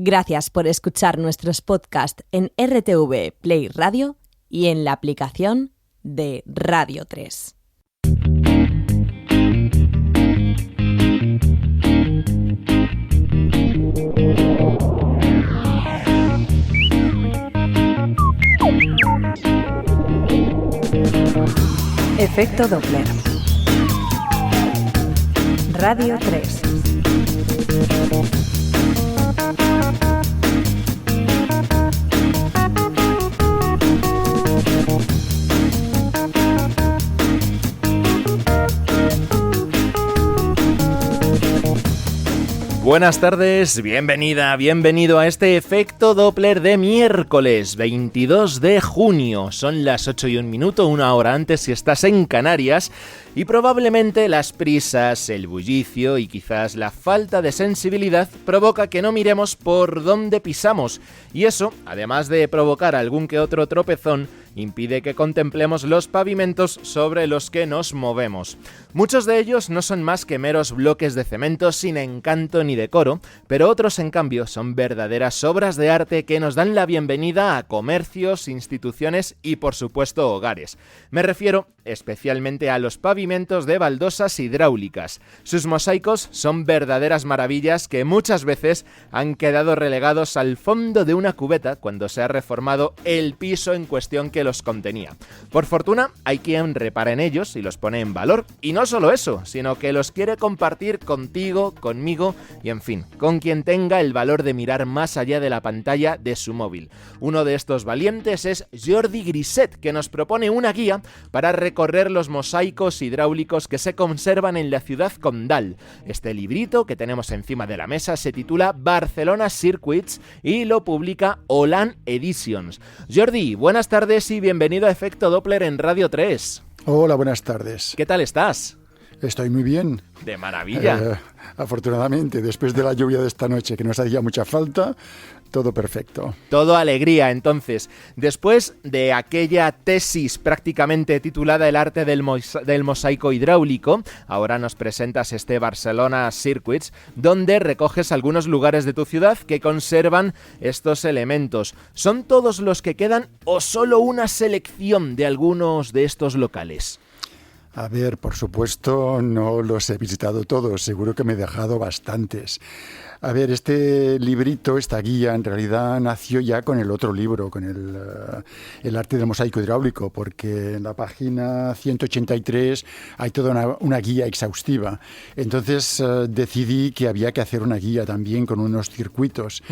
Gracias por escuchar nuestros podcasts en RTV Play Radio y en la aplicación de Radio 3. Efecto Doppler. Radio 3. Buenas tardes, bienvenida, bienvenido a este Efecto Doppler de miércoles 22 de junio. Son las 8:01, una hora antes si estás en Canarias, y probablemente las prisas, el bullicio y quizás la falta de sensibilidad provoca que no miremos por dónde pisamos. Y eso, además de provocar algún que otro tropezón, impide que contemplemos los pavimentos sobre los que nos movemos. Muchos de ellos no son más que meros bloques de cemento sin encanto ni decoro, pero otros en cambio son verdaderas obras de arte que nos dan la bienvenida a comercios, instituciones y por supuesto hogares. Me refiero especialmente a los pavimentos de baldosas hidráulicas. Sus mosaicos son verdaderas maravillas que muchas veces han quedado relegados al fondo de una cubeta cuando se ha reformado el piso en cuestión que los contenía. Por fortuna, hay quien repara en ellos y los pone en valor, y no solo eso, sino que los quiere compartir contigo, conmigo y en fin, con quien tenga el valor de mirar más allá de la pantalla de su móvil. Uno de estos valientes es Jordi Griset, que nos propone una guía para recorrer los mosaicos hidráulicos que se conservan en la ciudad condal. Este librito que tenemos encima de la mesa se titula Barcelona Circuits y lo publica Olan Editions. Jordi, buenas tardes y bienvenido a Efecto Doppler en Radio 3. Hola, buenas tardes. ¿Qué tal estás? Estoy muy bien. De maravilla. Afortunadamente, después de la lluvia de esta noche que nos hacía mucha falta, todo perfecto. Todo alegría, entonces. Después de aquella tesis prácticamente titulada El arte del mosaico hidráulico, ahora nos presentas este Barcelona Circuits, donde recoges algunos lugares de tu ciudad que conservan estos elementos. ¿Son todos los que quedan o solo una selección de algunos de estos locales? A ver, por supuesto, no los he visitado todos, seguro que me he dejado bastantes. A ver, este librito, esta guía, en realidad nació ya con el otro libro, con el arte del mosaico hidráulico, porque en la página 183 hay toda una guía exhaustiva. Entonces decidí que había que hacer una guía también con unos circuitos.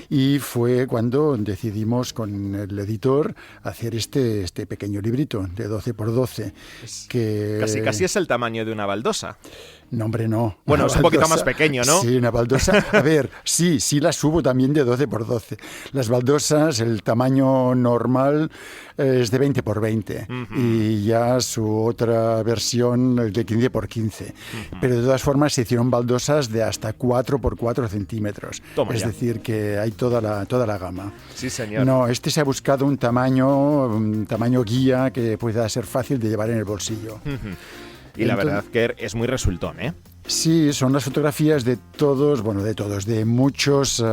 Y fue cuando decidimos con el editor hacer este pequeño librito de 12 por 12. Que Casi es el tamaño de una baldosa. No, hombre, no. Bueno, es un poquito más pequeño, ¿no? Sí, una baldosa. A ver, sí las subo también de 12 por 12. Las baldosas, el tamaño normal es de 20 por 20. Y ya su otra versión es de 15 por 15. Pero de todas formas se hicieron baldosas de hasta 4 por 4 centímetros. Toma es ya. decir, que hay toda la gama. Sí, señor. No, este se ha buscado un tamaño guía que pueda ser fácil de llevar en el bolsillo. Y la verdad que es muy resultón, ¿eh? Sí, son las fotografías de muchos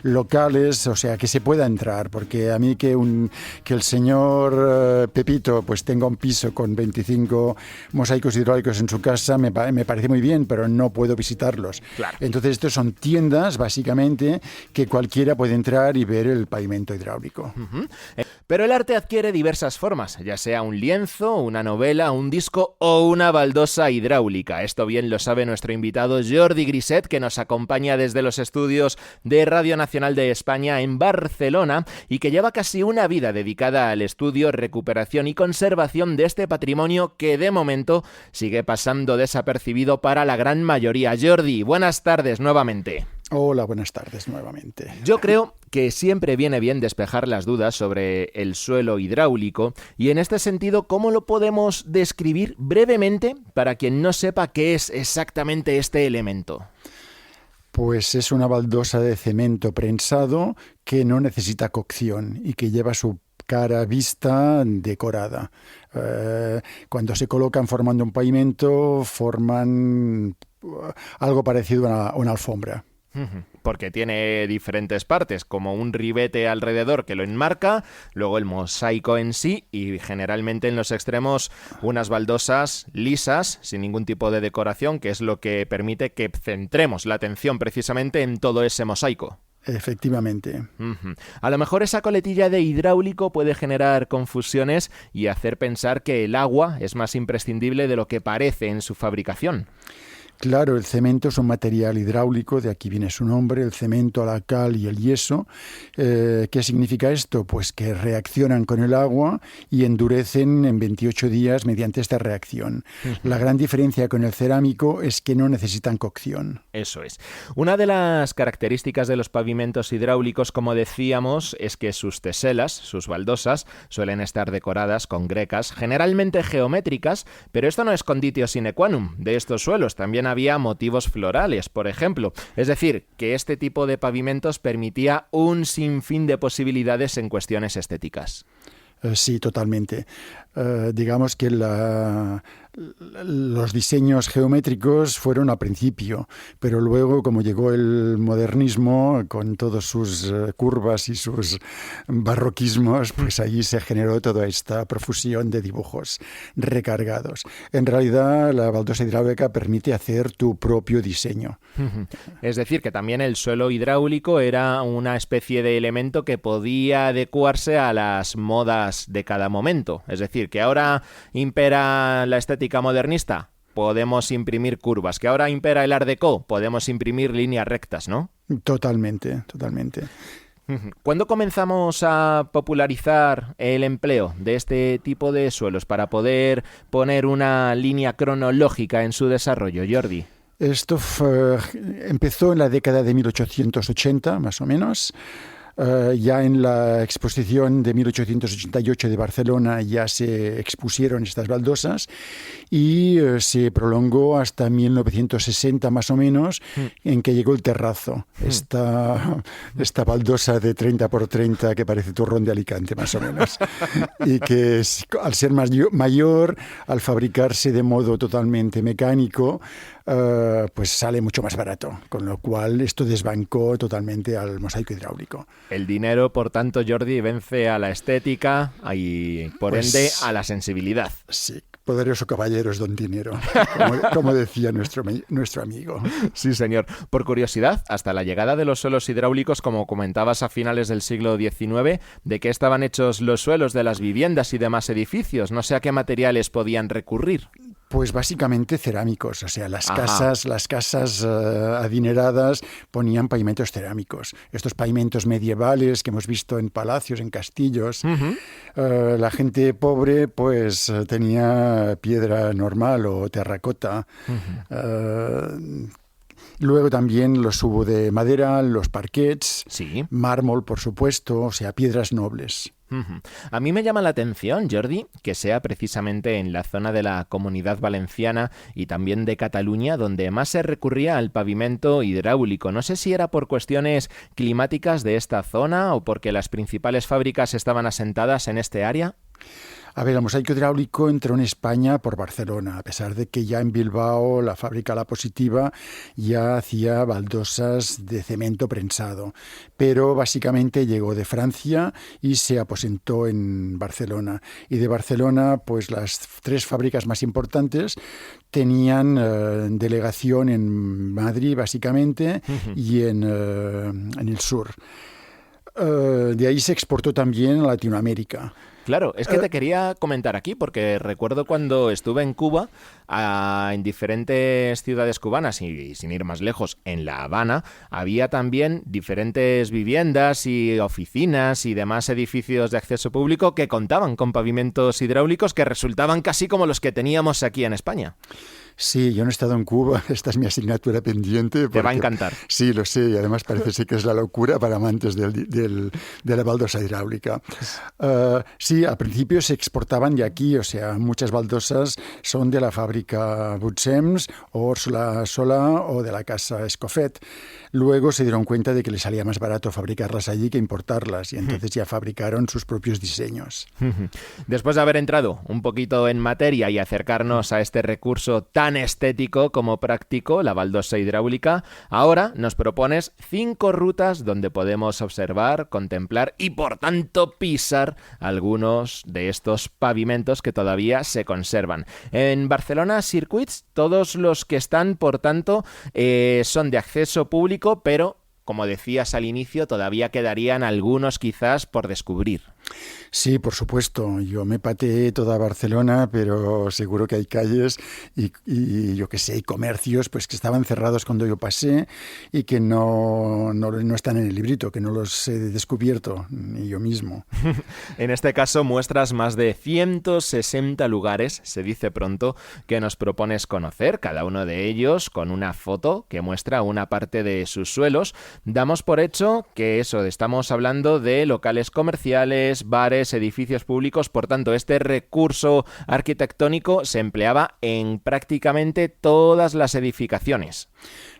locales, o sea, que se pueda entrar, porque a mí que el señor Pepito pues tenga un piso con 25 mosaicos hidráulicos en su casa me parece muy bien, pero no puedo visitarlos. Claro. Entonces estos son tiendas, básicamente, que cualquiera puede entrar y ver el pavimento hidráulico. Pero el arte adquiere diversas formas, ya sea un lienzo, una novela, un disco o una baldosa hidráulica. Esto bien lo sabe nuestro invitado Jordi Griset, que nos acompaña desde los estudios de Radio Nacional de España en Barcelona y que lleva casi una vida dedicada al estudio, recuperación y conservación de este patrimonio que de momento sigue pasando desapercibido para la gran mayoría. Jordi, buenas tardes nuevamente. Hola, buenas tardes nuevamente. Yo creo que siempre viene bien despejar las dudas sobre el suelo hidráulico y en este sentido, ¿cómo lo podemos describir brevemente para quien no sepa qué es exactamente este elemento? Pues es una baldosa de cemento prensado que no necesita cocción y que lleva su cara vista decorada. Cuando se colocan formando un pavimento, forman algo parecido a una alfombra. Porque tiene diferentes partes, como un ribete alrededor que lo enmarca, luego el mosaico en sí y generalmente en los extremos unas baldosas lisas, sin ningún tipo de decoración, que es lo que permite que centremos la atención precisamente en todo ese mosaico. Efectivamente. A lo mejor esa coletilla de hidráulico puede generar confusiones y hacer pensar que el agua es más imprescindible de lo que parece en su fabricación. Claro, el cemento es un material hidráulico, de aquí viene su nombre, el cemento, la cal y el yeso. ¿Qué significa esto? Pues que reaccionan con el agua y endurecen en 28 días mediante esta reacción. La gran diferencia con el cerámico es que no necesitan cocción. Eso es. Una de las características de los pavimentos hidráulicos, como decíamos, es que sus teselas, sus baldosas, suelen estar decoradas con grecas, generalmente geométricas, pero esto no es conditio sine qua non de estos suelos. También había motivos florales, por ejemplo. Es decir, que este tipo de pavimentos permitía un sinfín de posibilidades en cuestiones estéticas. Sí, totalmente. Digamos que los diseños geométricos fueron al principio, pero luego, como llegó el modernismo con todas sus curvas y sus barroquismos, pues allí se generó toda esta profusión de dibujos recargados. En realidad, la baldosa hidráulica permite hacer tu propio diseño. Es decir, que también el suelo hidráulico era una especie de elemento que podía adecuarse a las modas de cada momento. Es decir, que ahora impera la estética modernista, podemos imprimir curvas. Que ahora impera el Art Deco, podemos imprimir líneas rectas, ¿no? Totalmente, totalmente. ¿Cuándo comenzamos a popularizar el empleo de este tipo de suelos para poder poner una línea cronológica en su desarrollo, Jordi? Esto empezó en la década de 1880, más o menos. Ya en la exposición de 1888 de Barcelona ya se expusieron estas baldosas y se prolongó hasta 1960 más o menos, en que llegó el terrazo, esta baldosa de 30 por 30 que parece turrón de Alicante más o menos, y que al ser mayor, al fabricarse de modo totalmente mecánico, pues sale mucho más barato, con lo cual esto desbancó totalmente al mosaico hidráulico. El dinero, por tanto, Jordi, vence a la estética y, por ende, a la sensibilidad. Sí, poderoso caballero es don dinero, como decía nuestro amigo. Sí, señor. Por curiosidad, hasta la llegada de los suelos hidráulicos, como comentabas a finales del siglo XIX, ¿de qué estaban hechos los suelos de las viviendas y demás edificios? No sé a qué materiales podían recurrir. Pues básicamente cerámicos, o sea, las casas adineradas ponían pavimentos cerámicos. Estos pavimentos medievales que hemos visto en palacios, en castillos, la gente pobre pues tenía piedra normal o terracota. Luego también los hubo de madera, los parquets, sí, mármol, por supuesto, o sea, piedras nobles. A mí me llama la atención, Jordi, que sea precisamente en la zona de la Comunidad Valenciana y también de Cataluña donde más se recurría al pavimento hidráulico. No sé si era por cuestiones climáticas de esta zona o porque las principales fábricas estaban asentadas en este área. A ver, el mosaico hidráulico entró en España por Barcelona, a pesar de que ya en Bilbao la fábrica La Positiva ya hacía baldosas de cemento prensado, pero básicamente llegó de Francia y se aposentó en Barcelona. Y de Barcelona, pues las tres fábricas más importantes tenían delegación en Madrid, básicamente, y en el sur. De ahí se exportó también a Latinoamérica. Claro, es que te quería comentar aquí, porque recuerdo cuando estuve en Cuba, en diferentes ciudades cubanas, y sin ir más lejos, en La Habana, había también diferentes viviendas y oficinas y demás edificios de acceso público que contaban con pavimentos hidráulicos que resultaban casi como los que teníamos aquí en España. Sí, yo no he estado en Cuba, esta es mi asignatura pendiente. Porque, te va a encantar. Sí, lo sé, y además parece ser que es la locura para amantes de la baldosa hidráulica. Sí, al principio se exportaban de aquí, o sea, muchas baldosas son de la fábrica Butsems o Orsola Solà o de la casa Escofet. Luego se dieron cuenta de que les salía más barato fabricarlas allí que importarlas, y entonces ya fabricaron sus propios diseños. Después de haber entrado un poquito en materia y acercarnos a este recurso tan tan estético como práctico, la baldosa hidráulica, ahora nos propones 5 rutas donde podemos observar, contemplar y por tanto pisar algunos de estos pavimentos que todavía se conservan. En Barcelona Circuits, todos los que están, por tanto, son de acceso público, pero, como decías al inicio, todavía quedarían algunos quizás por descubrir. Sí, por supuesto. Yo me pateé toda Barcelona, pero seguro que hay calles y yo qué sé, hay comercios pues que estaban cerrados cuando yo pasé y que no están en el librito, que no los he descubierto ni yo mismo. En este caso muestras más de 160 lugares, se dice pronto, que nos propones conocer, cada uno de ellos con una foto que muestra una parte de sus suelos. Damos por hecho que estamos hablando de locales comerciales, bares, edificios públicos, por tanto este recurso arquitectónico se empleaba en prácticamente todas las edificaciones.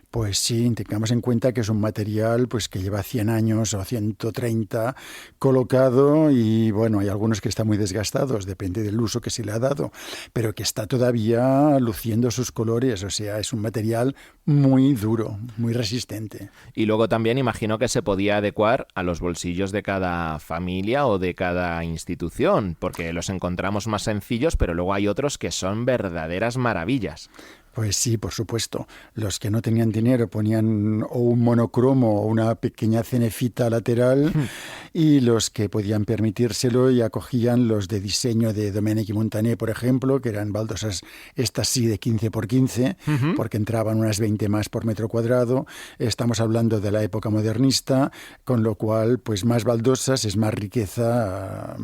Pues sí, tengamos en cuenta que es un material pues que lleva 100 años o 130 colocado y bueno, hay algunos que están muy desgastados, depende del uso que se le ha dado, pero que está todavía luciendo sus colores, o sea, es un material muy duro, muy resistente. Y luego también imagino que se podía adecuar a los bolsillos de cada familia o de cada institución, porque los encontramos más sencillos, pero luego hay otros que son verdaderas maravillas. Pues sí, por supuesto. Los que no tenían dinero ponían o un monocromo o una pequeña cenefita lateral y los que podían permitírselo ya cogían los de diseño de Domènech i Montaner, por ejemplo, que eran baldosas estas sí de 15 por 15, porque entraban unas 20 más por metro cuadrado. Estamos hablando de la época modernista, con lo cual pues más baldosas es más riqueza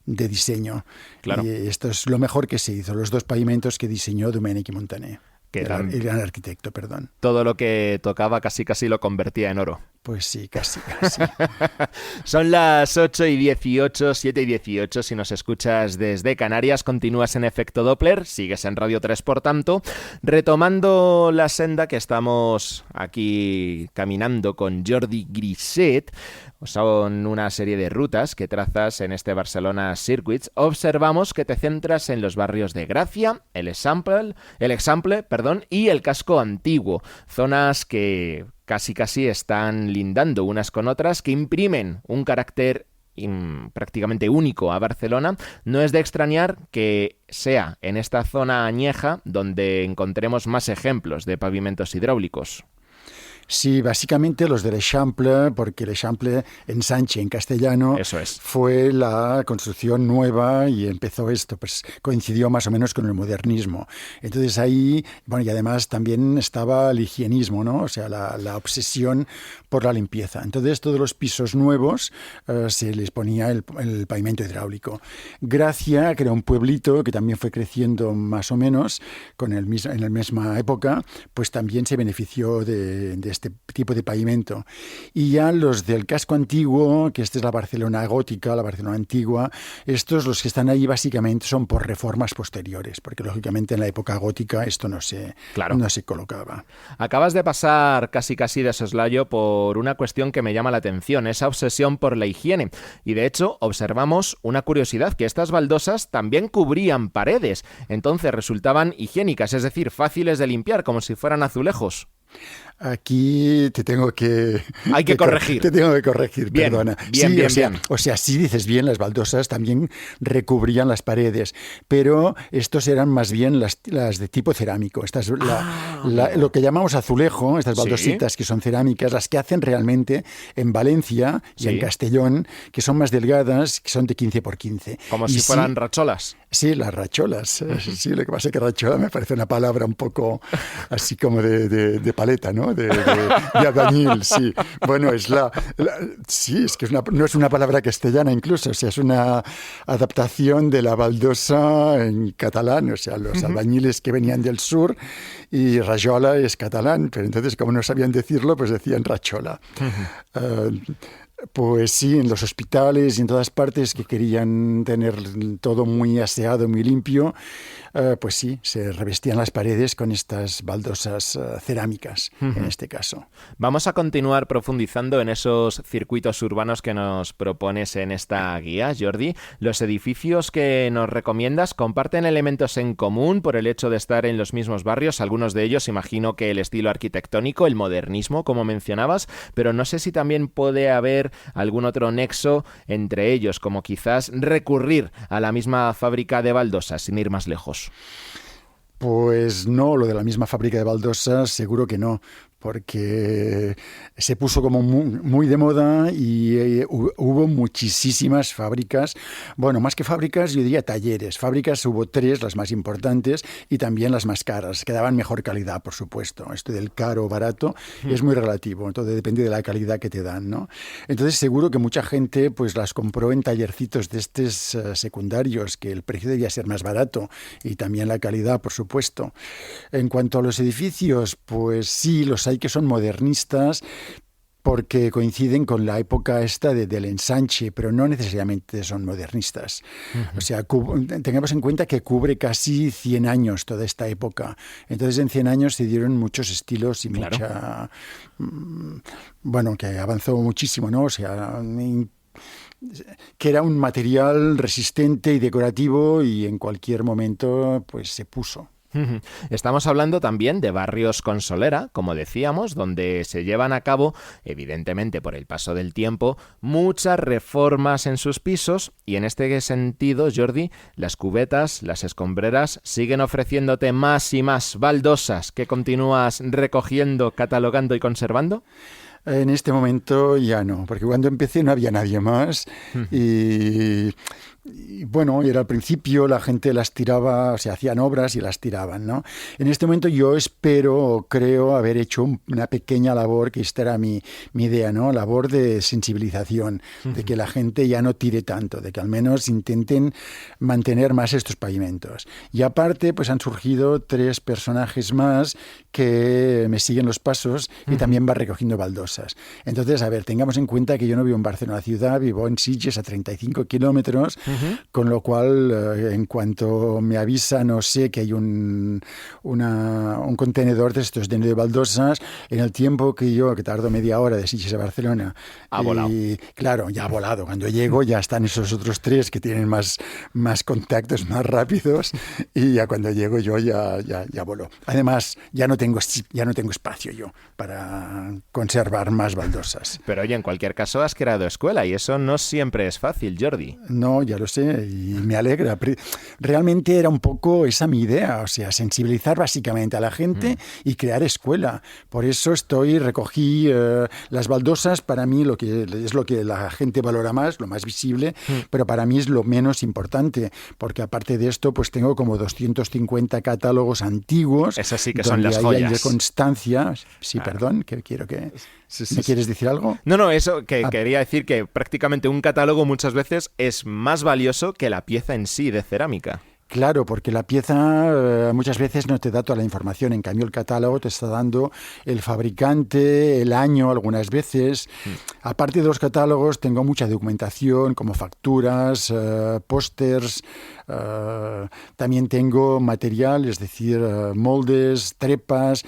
de diseño. Claro. Y esto es lo mejor que se hizo, los 2 pavimentos que diseñó Domènech i Montaner. El gran arquitecto, perdón. Todo lo que tocaba casi lo convertía en oro. Pues sí, casi. Son las 8:18, 7:18. Si nos escuchas desde Canarias, continúas en Efecto Doppler, sigues en Radio 3, por tanto. Retomando la senda que estamos aquí caminando con Jordi Griset, son una serie de rutas que trazas en este Barcelona Circuits. Observamos que te centras en los barrios de Gracia, el Example, y el Casco Antiguo, zonas que casi están lindando unas con otras, que imprimen un carácter prácticamente único a Barcelona. No es de extrañar que sea en esta zona añeja donde encontremos más ejemplos de pavimentos hidráulicos. Sí, básicamente los del Eixample, porque el Eixample ensanche en castellano. Eso es. Fue la construcción nueva y empezó esto, pues coincidió más o menos con el modernismo. Entonces ahí, bueno, y además también estaba el higienismo, ¿no? O sea, la obsesión por la limpieza. Entonces todos los pisos nuevos se les ponía el pavimento hidráulico. Gracia, que era un pueblito que también fue creciendo más o menos en la misma época, pues también se benefició de este tipo de pavimento. Y ya los del casco antiguo, que esta es la Barcelona gótica, la Barcelona antigua, estos, los que están ahí básicamente son por reformas posteriores, porque lógicamente en la época gótica esto no se colocaba. Acabas de pasar casi de soslayo por una cuestión que me llama la atención, esa obsesión por la higiene. Y de hecho observamos una curiosidad, que estas baldosas también cubrían paredes, entonces resultaban higiénicas, es decir, fáciles de limpiar, como si fueran azulejos. Aquí te tengo que... Hay que corregir. Te tengo que corregir, bien, perdona. Bien. O sea, sí dices bien, las baldosas también recubrían las paredes, pero estos eran más bien las de tipo cerámico. Esta es lo que llamamos azulejo, estas baldositas que son cerámicas, las que hacen realmente en Valencia y en Castellón, que son más delgadas, que son de 15 por 15. Como si fueran racholas. Sí, las racholas. Sí, lo que pasa es que rachola me parece una palabra un poco así como de paleta, ¿no? De albañil, sí. Bueno, sí, es que no es una palabra castellana incluso, o sea, es una adaptación de la baldosa en catalán, o sea, los albañiles que venían del sur y rajola es catalán, pero entonces como no sabían decirlo, pues decían rachola. Pues sí, en los hospitales y en todas partes que querían tener todo muy aseado, muy limpio, pues sí, se revestían las paredes con estas baldosas cerámicas, en este caso. Vamos a continuar profundizando en esos circuitos urbanos que nos propones en esta guía, Jordi. Los edificios que nos recomiendas comparten elementos en común por el hecho de estar en los mismos barrios. Algunos de ellos, imagino que el estilo arquitectónico, el modernismo, como mencionabas, pero no sé si también puede haber algún otro nexo entre ellos, como quizás recurrir a la misma fábrica de baldosas, sin ir más lejos. Pues no, lo de la misma fábrica de baldosas seguro que no, porque se puso como muy de moda y hubo muchísimas fábricas, bueno, más que fábricas, yo diría talleres. Fábricas hubo 3, las más importantes, y también las más caras, que daban mejor calidad, por supuesto. Esto del caro o barato es muy relativo, todo depende de la calidad que te dan, ¿no? Entonces seguro que mucha gente pues las compró en tallercitos de estos secundarios, que el precio debía ser más barato y también la calidad, por supuesto. En cuanto a los edificios, pues sí, los hay que son modernistas porque coinciden con la época esta del ensanche, pero no necesariamente son modernistas. O sea, tengamos en cuenta que cubre casi 100 años toda esta época. Entonces, en 100 años se dieron muchos estilos y mucha... Bueno, que avanzó muchísimo, ¿no? O sea... que era un material resistente y decorativo y en cualquier momento pues se puso. Estamos hablando también de barrios con solera, como decíamos, donde se llevan a cabo, evidentemente por el paso del tiempo, muchas reformas en sus pisos y en este sentido, Jordi, las cubetas, las escombreras siguen ofreciéndote más y más baldosas que continúas recogiendo, catalogando y conservando. En este momento ya no, porque cuando empecé no había nadie más y bueno, era al principio, la gente las tiraba, o sea, hacían obras y las tiraban, ¿no? En este momento yo creo haber hecho una pequeña labor, que esta era mi idea, ¿no? Labor de sensibilización, de que la gente ya no tire tanto, de que al menos intenten mantener más estos pavimentos. Y aparte, pues han surgido 3 personajes más que me siguen los pasos y también van recogiendo baldosas. Entonces, a ver, tengamos en cuenta que yo no vivo en Barcelona ciudad, vivo en Sitges a 35 kilómetros, con lo cual, en cuanto me avisan o sé que hay un contenedor de estos lleno de baldosas, en el tiempo que tardo media hora de Sitges a Barcelona. Ha volado. Y claro, ya ha volado. Cuando llego ya están esos otros 3 que tienen más contactos, más rápidos, y ya cuando llego yo ya voló. Además, ya no tengo espacio yo para conservar más baldosas. Pero oye, en cualquier caso has creado escuela y eso no siempre es fácil, Jordi. No, ya lo sé y me alegra. Realmente era un poco esa mi idea, o sea, sensibilizar básicamente a la gente y crear escuela. Por eso recogí las baldosas, para mí es lo que la gente valora más, lo más visible, pero para mí es lo menos importante, porque aparte de esto, pues tengo como 250 catálogos antiguos. Esas sí que son las joyas. Hay constancia. Sí, perdón, que quiero que... ¿Me quieres decir algo? No, eso que quería decir que prácticamente un catálogo muchas veces es más valioso que la pieza en sí de cerámica. Claro, porque la pieza muchas veces no te da toda la información. En cambio, el catálogo te está dando el fabricante, el año, algunas veces. Aparte de los catálogos, tengo mucha documentación, como facturas, pósters. También tengo material, es decir, moldes, trepas.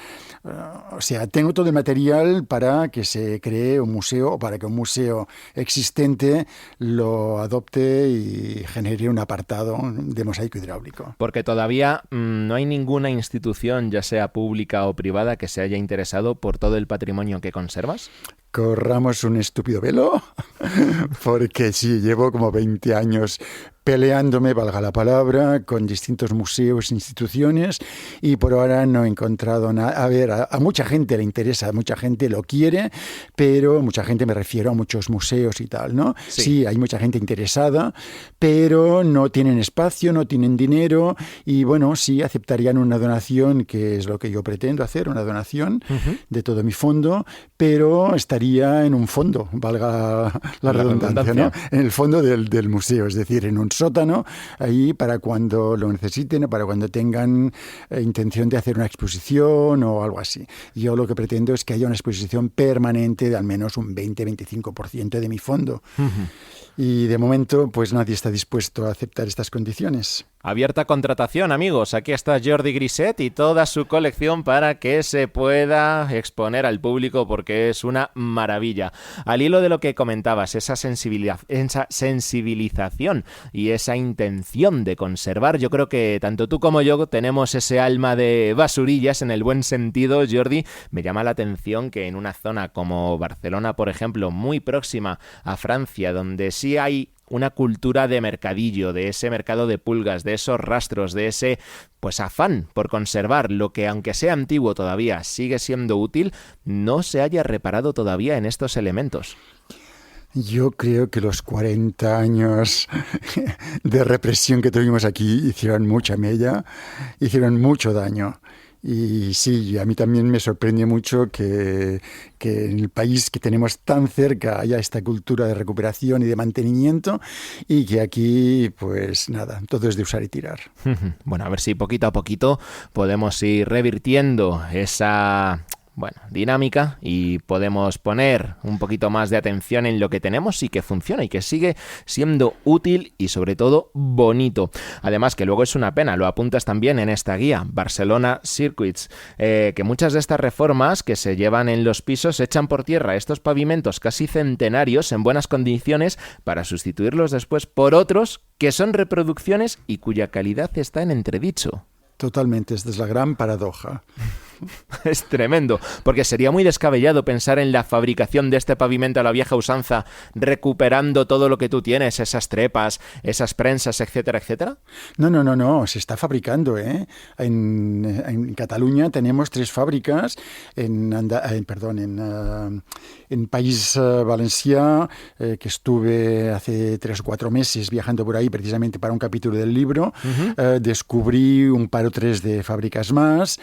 O sea, tengo todo el material para que se cree un museo o para que un museo existente lo adopte y genere un apartado de mosaico hidráulico. Porque todavía no hay ninguna institución, ya sea pública o privada, que se haya interesado por todo el patrimonio que conservas. Corramos un estúpido velo, porque sí, llevo como 20 años peleándome, valga la palabra, con distintos museos e instituciones y por ahora no he encontrado nada. A ver, a mucha gente le interesa, a mucha gente lo quiere, pero mucha gente, me refiero a muchos museos y tal, ¿no? Sí, hay mucha gente interesada, pero no tienen espacio, no tienen dinero y bueno, sí aceptarían una donación, que es lo que yo pretendo hacer, una donación de todo mi fondo, pero estaría en un fondo, valga la redundancia, ¿no? En el fondo del museo, es decir, en un sótano ahí para cuando lo necesiten o para cuando tengan intención de hacer una exposición o algo así. Yo lo que pretendo es que haya una exposición permanente de al menos un 20-25% de mi fondo. Y de momento, pues nadie está dispuesto a aceptar estas condiciones. Abierta contratación, amigos. Aquí está Jordi Griset y toda su colección para que se pueda exponer al público porque es una maravilla. Al hilo de lo que comentabas, esa sensibilización y esa intención de conservar, yo creo que tanto tú como yo tenemos ese alma de basurillas en el buen sentido, Jordi. Me llama la atención que en una zona como Barcelona, por ejemplo, muy próxima a Francia, donde sí hay una cultura de mercadillo, de ese mercado de pulgas, de esos rastros, de ese afán por conservar lo que, aunque sea antiguo todavía, sigue siendo útil, no se haya reparado todavía en estos elementos. Yo creo que los 40 años de represión que tuvimos aquí hicieron mucha mella, hicieron mucho daño. Y sí, a mí también me sorprende mucho que en el país que tenemos tan cerca haya esta cultura de recuperación y de mantenimiento y que aquí, pues nada, todo es de usar y tirar. Bueno, a ver si poquito a poquito podemos ir revirtiendo esa dinámica y podemos poner un poquito más de atención en lo que tenemos y que funciona y que sigue siendo útil y sobre todo bonito. Además que luego es una pena, lo apuntas también en esta guía, Barcelona Circuits, que muchas de estas reformas que se llevan en los pisos echan por tierra estos pavimentos casi centenarios en buenas condiciones para sustituirlos después por otros que son reproducciones y cuya calidad está en entredicho. Totalmente, esta es la gran paradoja. Es tremendo, porque sería muy descabellado pensar en la fabricación de este pavimento a la vieja usanza, recuperando todo lo que tú tienes, esas trepas, esas prensas, etcétera, etcétera. No, se está fabricando, ¿eh? En Cataluña tenemos 3 fábricas, en País Valencià, que estuve hace 3 o 4 meses viajando por ahí precisamente para un capítulo del libro, descubrí un par o 3 de fábricas más.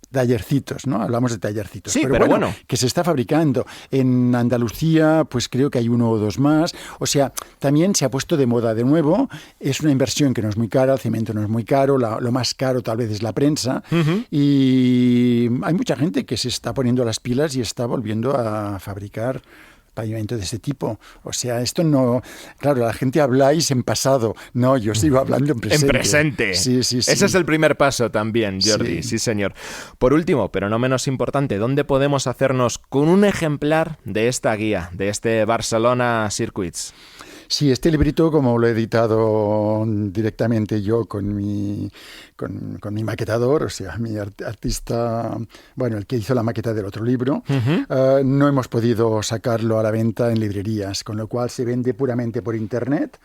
Tallercitos, ¿no? Hablamos de tallercitos. Sí, pero bueno, que se está fabricando. En Andalucía, pues creo que hay 1 o 2 más. O sea, también se ha puesto de moda de nuevo. Es una inversión que no es muy cara, el cemento no es muy caro, lo más caro tal vez es la prensa. Y hay mucha gente que se está poniendo las pilas y está volviendo a fabricar pavimento de este tipo. O sea, esto no... Claro, la gente habláis en pasado. No, yo sigo hablando en presente. En presente. Sí. Ese es el primer paso también, Jordi. Sí, señor. Por último, pero no menos importante, ¿dónde podemos hacernos con un ejemplar de esta guía, de este Barcelona Circuits? Sí, este librito, como lo he editado directamente yo con mi maquetador, o sea, mi artista, el que hizo la maqueta del otro libro, no hemos podido sacarlo a la venta en librerías, con lo cual se vende puramente por internet.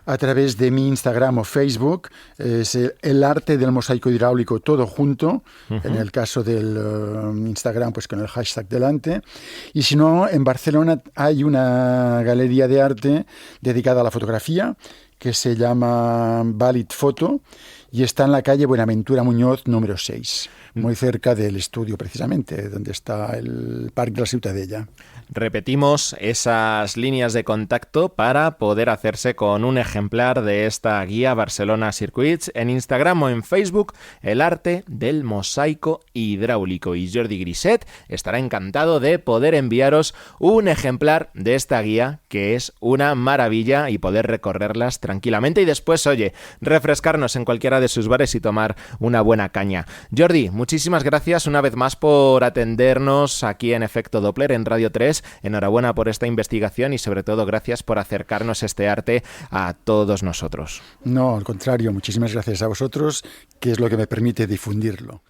A través de mi Instagram o Facebook, es el arte del mosaico hidráulico todo junto, en el caso del Instagram, pues con el hashtag delante. Y si no, en Barcelona hay una galería de arte dedicada a la fotografía que se llama Valid Photo y está en la calle Buenaventura Muñoz número 6, muy cerca del estudio precisamente, donde está el Parc de la Ciutadella. Repetimos esas líneas de contacto para poder hacerse con un ejemplar de esta guía Barcelona Circuits en Instagram o en Facebook, el arte del mosaico hidráulico. Y Jordi Griset estará encantado de poder enviaros un ejemplar de esta guía, que es una maravilla, y poder recorrerlas tranquilamente y después, refrescarnos en cualquiera de sus bares y tomar una buena caña. Jordi, muchísimas gracias una vez más por atendernos aquí en Efecto Doppler en Radio 3. Enhorabuena por esta investigación y sobre todo gracias por acercarnos este arte a todos nosotros. No, al contrario, muchísimas gracias a vosotros, que es lo que me permite difundirlo.